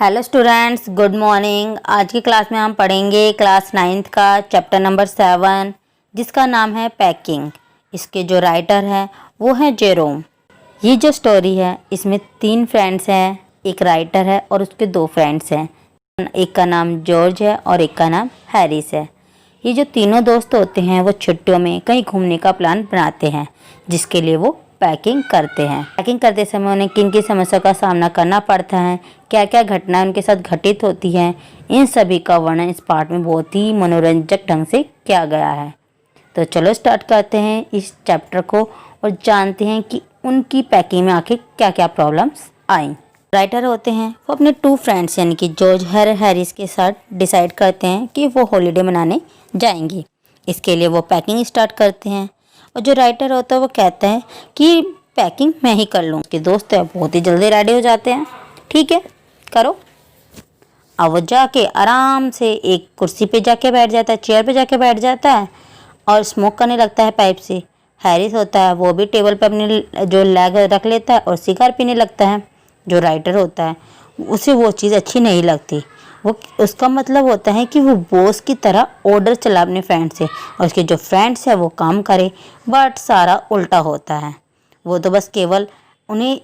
Hello students, good morning. आज की class में हम पढ़ेंगे क्लास 9th का चैप्टर नंबर 7 जिसका नाम है पैकिंग। इसके जो राइटर हैं वो हैं जेरोम। ये जो स्टोरी है इसमें 3 फ्रेंड्स हैं, एक राइटर है और उसके 2 फ्रेंड्स हैं। एक का नाम जॉर्ज है और एक का नाम हैरिस है। ये जो तीनों दोस्त होते हैं वो छुट्टियों में कहीं घूमने का प्लान बनाते हैं जिसके लिए वो पैकिंग करते हैं। पैकिंग करते समय उन्हें किन किन समस्याओं का सामना करना पड़ता है, क्या क्या घटनाएं उनके साथ घटित होती हैं, इन सभी का वर्णन इस पार्ट में बहुत ही मनोरंजक ढंग से किया गया है। तो चलो स्टार्ट करते हैं इस चैप्टर को और जानते हैं कि उनकी पैकिंग में आखिर क्या क्या प्रॉब्लम्स आई। राइटर होते हैं वो अपने 2 फ्रेंड्स यानी कि जॉर्ज और हैरिस के साथ डिसाइड करते हैं कि वो हॉलीडे मनाने जाएंगे। इसके लिए वो पैकिंग स्टार्ट करते हैं और जो राइटर होता है वो कहता है कि पैकिंग मैं ही कर लूँ। उसके दोस्त है बहुत ही जल्दी रेडी हो जाते हैं, ठीक है करो। अब वो जाके आराम से एक कुर्सी पे जाके बैठ जाता है, चेयर पे जाके बैठ जाता है और स्मोक करने लगता है पाइप से। हैरिस होता है वो भी टेबल पे अपनी जो लैग रख लेता है और सिगार पीने लगता है। जो राइटर होता है उसे वो चीज़ अच्छी नहीं लगती। वो उसका मतलब होता है कि वो बॉस की तरह ऑर्डर चला अपने फ्रेंड से और उसके जो फ्रेंड्स है वो काम करे, बट सारा उल्टा होता है। वो तो बस केवल उन्हें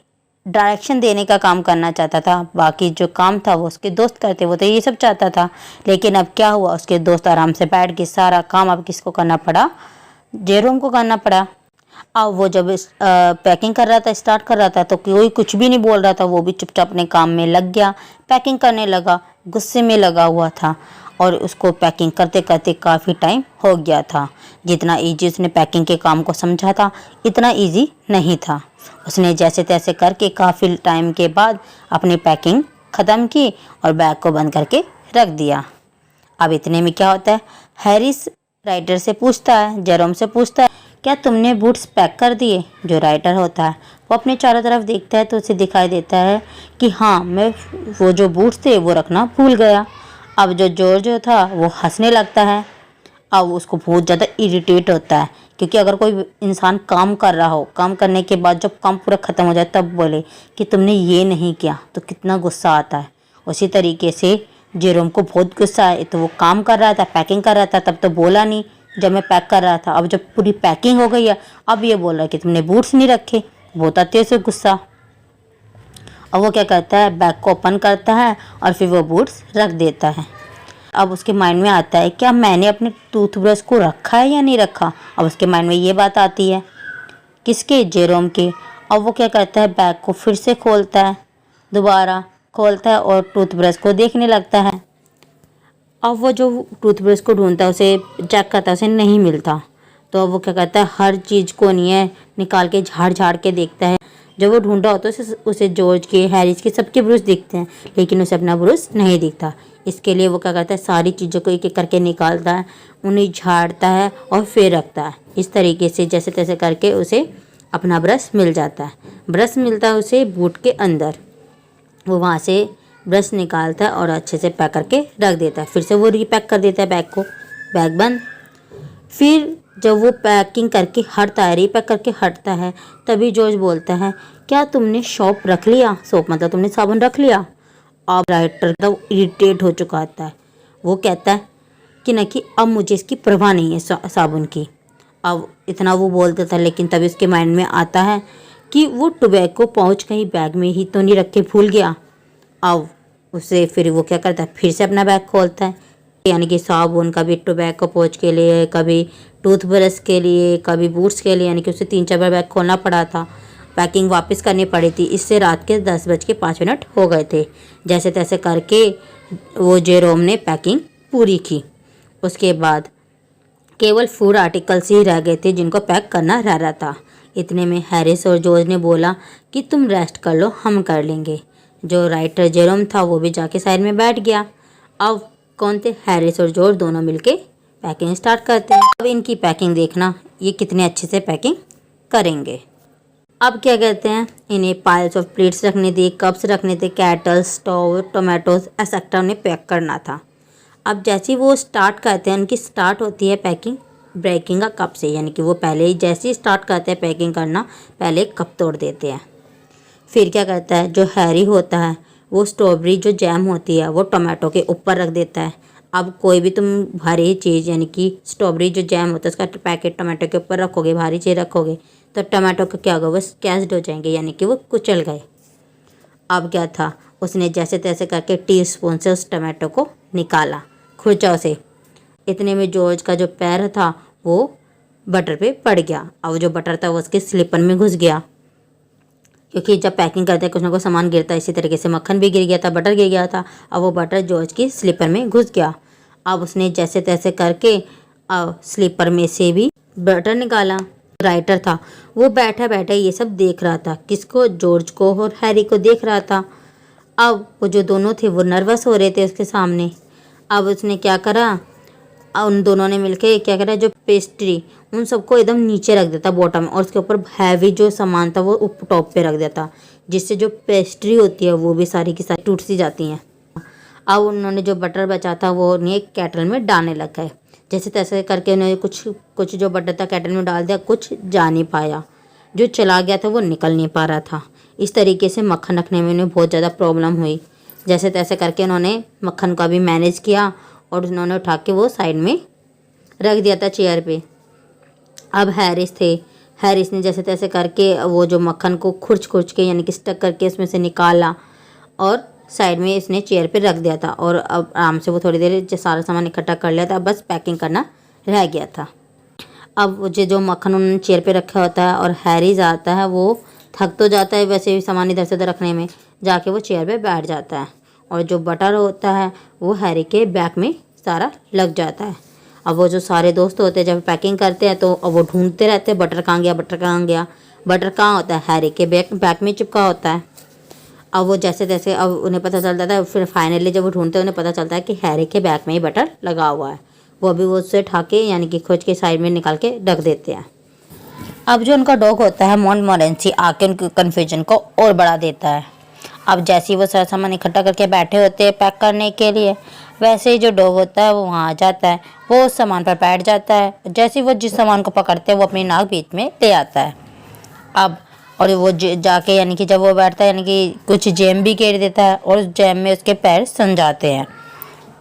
डायरेक्शन देने का काम करना चाहता था, बाकी जो काम था वो उसके दोस्त करते, वो तो ये सब चाहता था। लेकिन अब क्या हुआ, उसके दोस्त आराम से बैठ के सारा काम अब किसको करना पड़ा, जेरोम को करना पड़ा। अब वो जब पैकिंग कर रहा था, स्टार्ट कर रहा था तो कोई कुछ भी नहीं बोल रहा था, वो भी चुपचाप अपने काम में लग गया, पैकिंग करने लगा, गुस्से में लगा हुआ था और उसको पैकिंग करते करते काफ़ी टाइम हो गया था। जितना ईजी उसने पैकिंग के काम को समझा था इतना ईजी नहीं था। उसने जैसे तैसे करके काफ़ी टाइम के बाद अपनी पैकिंग ख़त्म की और बैग को बंद करके रख दिया। अब इतने में क्या होता है, हैरिस राइटर से पूछता है, जेरोम से पूछता है, क्या तुमने बूट्स पैक कर दिए। जो राइटर होता है वो अपने चारों तरफ देखता है तो उसे दिखाई देता है कि हाँ, मैं वो जो बूट्स थे वो रखना भूल गया। अब जो जॉर्ज था वो हंसने लगता है। अब उसको बहुत ज़्यादा इरिटेट होता है क्योंकि अगर कोई इंसान काम कर रहा हो, काम करने के बाद जब काम पूरा ख़त्म हो जाए तब बोले कि तुमने ये नहीं किया तो कितना गुस्सा आता है। उसी तरीके से जेरोम को बहुत गुस्सा है। तो वो काम कर रहा था, पैकिंग कर रहा था, तब तो बोला नहीं जब मैं पैक कर रहा था। अब जब पूरी पैकिंग हो गई है अब ये बोल रहा है कि तुमने बूट्स नहीं रखे। बहुत आते से गुस्सा। अब वो क्या करता है, बैग को ओपन करता है और फिर वो बूट्स रख देता है। अब उसके माइंड में आता है क्या मैंने अपने टूथब्रश को रखा है या नहीं रखा। अब उसके माइंड में ये बात आती है, किसके, जेरोम के। अब वो क्या करता है, बैग को फिर से खोलता है, दोबारा खोलता है और टूथब्रश को देखने लगता है। अब वो जो टूथब्रश को ढूंढता है, उसे चेक करता है, उसे नहीं मिलता। तो अब वो क्या करता है, हर चीज़ को नहीं निकाल के झाड़ झाड़ के देखता है। जब वो ढूंढा होता है उसे जॉर्ज के, हैरिस के, सबके ब्रश दिखते हैं लेकिन उसे अपना ब्रश नहीं दिखता। इसके लिए वो क्या करता है, सारी चीज़ों को एक एक करके निकालता है, उन्हें झाड़ता है और फिर रखता है। इस तरीके से जैसे तैसे करके उसे अपना ब्रश मिल जाता है। ब्रश मिलता है उसे बूट के अंदर। वो वहाँ से ब्रश निकालता है और अच्छे से पैक करके रख देता है। फिर से वो रीपैक कर देता है बैग को, बैग बंद। फिर जब वो पैकिंग करके हटता है, रीपैक करके हटता है, तभी जॉर्ज बोलता है, क्या तुमने सोप रख लिया। सोप मतलब तुमने साबुन रख लिया। अब राइटर तो इरिटेट हो चुका होता है। वो कहता है कि अब मुझे इसकी परवाह नहीं है साबुन की। अब इतना वो बोलता था लेकिन तभी उसके माइंड में आता है कि वो टोबैको पाउच कहीं बैग में ही तो नहीं रख के भूल गया। अब उसे फिर वो क्या करता है, फिर से अपना बैग खोलता है, यानी कि साबुन, कभी टोबैको पाउच के लिए, कभी टूथब्रश के लिए, कभी बूट्स के लिए, यानी कि उसे 3-4 बार बैग खोलना पड़ा था। पैकिंग वापस करनी पड़ी थी। इससे रात के 10:05 हो गए थे। जैसे तैसे करके वो जेरोम ने पैकिंग पूरी की। उसके बाद केवल फूड आर्टिकल्स ही रह गए थे जिनको पैक करना रह रहा था। इतने में हैरिस और जॉर्ज ने बोला कि तुम रेस्ट कर लो, हम कर लेंगे। जो राइटर जेरोम था वो भी जाके साइड में बैठ गया। अब कौन थे, हैरिस और जॉर्ज दोनों मिलके पैकिंग स्टार्ट करते हैं। अब इनकी पैकिंग देखना, ये कितने अच्छे से पैकिंग करेंगे। अब क्या कहते हैं, इन्हें पाइल्स ऑफ प्लेट्स रखने थे, कप्स रखने थे, कैटल, स्टोव, टोमेटोज एक्सेट्रा उन्हें पैक करना था। अब जैसे ही वो स्टार्ट करते हैं, उनकी स्टार्ट होती है पैकिंग ब्रेकिंग का कप से, यानी कि वो पहले ही जैसे ही स्टार्ट करते हैं पैकिंग करना, पहले कप तोड़ देते हैं। फिर क्या करता है, जो हैरी होता है वो स्ट्रॉबेरी जो जैम होती है वो टमाटो के ऊपर रख देता है। अब कोई भी तुम भारी चीज़ यानी कि स्ट्रॉबेरी जो जैम होता है उसका पैकेट टमाटो के ऊपर रखोगे, भारी चीज़ रखोगे तो टमाटो का क्या होगा, वो स्क्वैश्ड हो जाएंगे यानी कि वो कुचल गए। अब क्या था, उसने जैसे तैसे करके टीस्पून से उस टमाटो को निकाला खुरचाव से। इतने में जॉर्ज का जो पैर था वो बटर पे पड़ गया। अब जो बटर था वो उसके स्लीपर में घुस गया, क्योंकि जब पैकिंग करते हैं कुछ ना कुछ सामान गिरता है, इसी तरीके से मक्खन भी गिर गया था, बटर गिर गया था। अब वो बटर जॉर्ज की स्लीपर में घुस गया। अब उसने जैसे तैसे करके स्लीपर में से भी बटर निकाला। राइटर था वो बैठा बैठा ये सब देख रहा था, किसको, जॉर्ज को और हैरी को देख रहा था। अब वो जो दोनों थे वो नर्वस हो रहे थे उसके सामने। अब उसने क्या करा, उन दोनों ने मिलके क्या करा, जो पेस्ट्री उन सबको एकदम नीचे रख देता बॉटम में, और उसके ऊपर हैवी जो सामान था वो टॉप पे रख देता, जिससे जो पेस्ट्री होती है वो भी सारी की सारी टूट सी जाती हैं। अब उन्होंने जो बटर बचा था वो उन्हें एक केटल में डालने लग गए। जैसे तैसे करके उन्होंने कुछ जो बटर था केटल में डाल दिया, कुछ जा नहीं पाया, जो चला गया था वो निकल नहीं पा रहा था। इस तरीके से मक्खन रखने में उन्हें बहुत ज़्यादा प्रॉब्लम हुई। जैसे तैसे करके उन्होंने मक्खन का भी मैनेज किया और उन्होंने उठा के वो साइड में रख दिया था चेयर पे। अब हैरिस ने जैसे तैसे करके वो जो मक्खन को खुर्च के यानी कि स्टक करके इसमें से निकाला और साइड में इसने चेयर पे रख दिया था। और अब आराम से वो थोड़ी देर सारा सामान इकट्ठा कर लिया था, बस पैकिंग करना रह गया था। अब वो जो मक्खन उन्होंने चेयर पे रखा होता है और हैरिस आता है, वो थक तो जाता है वैसे भी सामान इधर से उधर रखने में, जाके वो चेयर पे बैठ जाता है और जो बटर होता है वो हैरी के बैग में सारा लग जाता है। अब वो जो सारे दोस्त होते हैं जब पैकिंग करते हैं तो अब वो ढूंढते रहते हैं बटर कहाँ गया, बटर कहाँ गया। बटर कहाँ होता है, हैरी के बैग में चिपका होता है। अब वो जैसे तैसे अब उन्हें पता चलता था, फिर फाइनली जब वो ढूंढते हैं उन्हें पता चलता है कि हैरी के बैग में ही बटर लगा हुआ है। वो अभी वो उससे उठा के यानी कि खोज के साइड में निकाल के रख देते हैं। अब जो उनका डॉग होता है मॉन्टमोरेंसी आके उनकी कन्फ्यूजन को और बढ़ा देता है। अब जैसे ही वो सारा सामान इकट्ठा करके बैठे होते हैं पैक करने के लिए, वैसे ही जो डॉग होता है वो वहाँ आ जाता है, वो उस सामान पर बैठ जाता है। जैसे ही वो जिस सामान को पकड़ते हैं वो अपनी नाक बीच में ले आता है। अब और वो जाके यानी कि जब वो बैठता है यानी कि कुछ जैम भी घेर देता है और उस जैम में उसके पैर सन जाते हैं।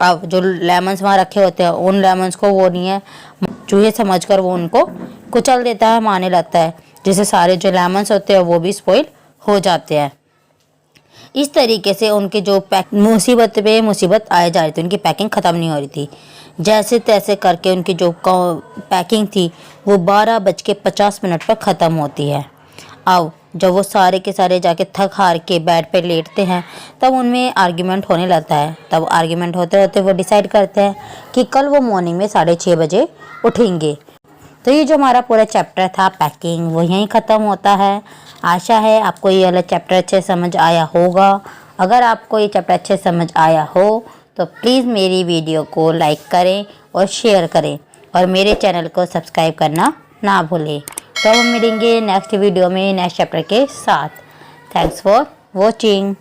अब जो लेमन्स वहाँ रखे होते हैं उन लेमन्स को वो नहीं है चूहे समझकर वो उनको कुचल देता है, मारने लगता है, जिससे सारे जो लेमन्स होते हैं वो भी स्पॉइल हो जाते हैं। इस तरीके से उनके जो मुसीबत पे मुसीबत आए जा रही थी, उनकी पैकिंग ख़त्म नहीं हो रही थी। जैसे तैसे करके उनकी जो पैकिंग थी वो 12:50 पर ख़त्म होती है। अब जब वो सारे के सारे जाके थक हार के बेड पे लेटते हैं तब उनमें आर्ग्यूमेंट होने लगता है। तब आर्ग्यूमेंट होते होते वो डिसाइड करते हैं कि कल वो मॉर्निंग में 6:30 बजे उठेंगे। तो ये जो हमारा पूरा चैप्टर था पैकिंग वो यहीं ख़त्म होता है। आशा है आपको ये वाला चैप्टर अच्छे समझ आया होगा। अगर आपको ये चैप्टर अच्छे समझ आया हो तो प्लीज़ मेरी वीडियो को लाइक करें और शेयर करें और मेरे चैनल को सब्सक्राइब करना ना भूलें। तो हम मिलेंगे नेक्स्ट वीडियो में नेक्स्ट चैप्टर के साथ। Thanks for watching.